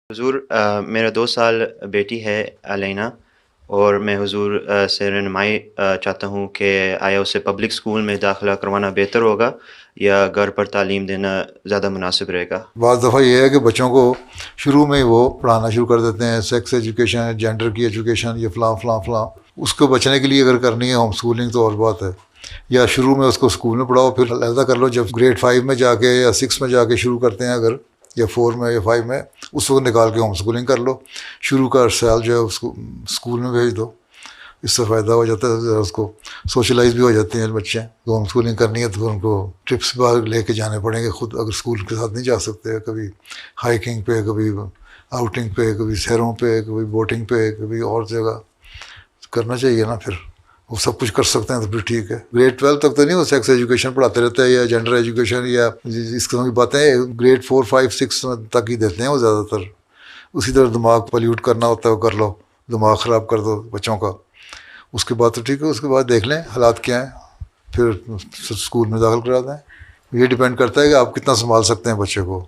حضور میرا 2 سال بیٹی ہے علینا، اور میں حضور سے رہنمائی چاہتا ہوں کہ آیا اسے پبلک اسکول میں داخلہ کروانا بہتر ہوگا یا گھر پر تعلیم دینا زیادہ مناسب رہے گا؟ بعض دفعہ یہ ہے کہ بچوں کو شروع میں ہی وہ پڑھانا شروع کر دیتے ہیں، سیکس ایجوکیشن، جینڈر کی ایجوکیشن، یہ فلاں فلاں فلاں. اس کو بچنے کے لیے اگر کرنی ہے ہوم اسکولنگ تو اور بات ہے، یا شروع میں اس کو اسکول میں پڑھاؤ، پھر علیحدہ کر لو. جب گریڈ 5 میں جا کے یا 6 میں جا کے شروع کرتے ہیں اگر، یا 4 میں یا 5 میں، اس وقت نکال کے ہوم اسکولنگ کر لو. شروع کا سال جو ہے اس کو اسکول میں بھیج دو، اس سے فائدہ ہو جاتا ہے. اس کو سوشلائز بھی ہو جاتے ہیں بچے. ہوم اسکولنگ کرنی ہے تو ان کو ٹرپس باہر لے کے جانے پڑیں گے، خود اگر اسکول کے ساتھ نہیں جا سکتے. کبھی ہائکنگ پہ، کبھی آؤٹنگ پہ، کبھی سیروں پہ، کبھی بوٹنگ پہ، کبھی اور جگہ. کرنا چاہیے نا، پھر وہ سب کچھ کر سکتے ہیں تو پھر ٹھیک ہے. گریڈ 12 تک تو نہیں وہ سیکس ایجوکیشن پڑھاتے رہتے ہیں، یا جینڈر ایجوکیشن یا اس قسم کی باتیں گریڈ 4 5 6 تک ہی دیتے ہیں وہ زیادہ تر. اسی طرح دماغ پلیوٹ کرنا ہوتا ہے وہ کر لو، دماغ خراب کر دو بچوں کا. اس کے بعد تو ٹھیک ہے، اس کے بعد دیکھ لیں حالات کیا ہیں، پھر اسکول میں داخل کرا دیں. یہ ڈپینڈ کرتا ہے کہ آپ کتنا سنبھال سکتے ہیں بچے کو.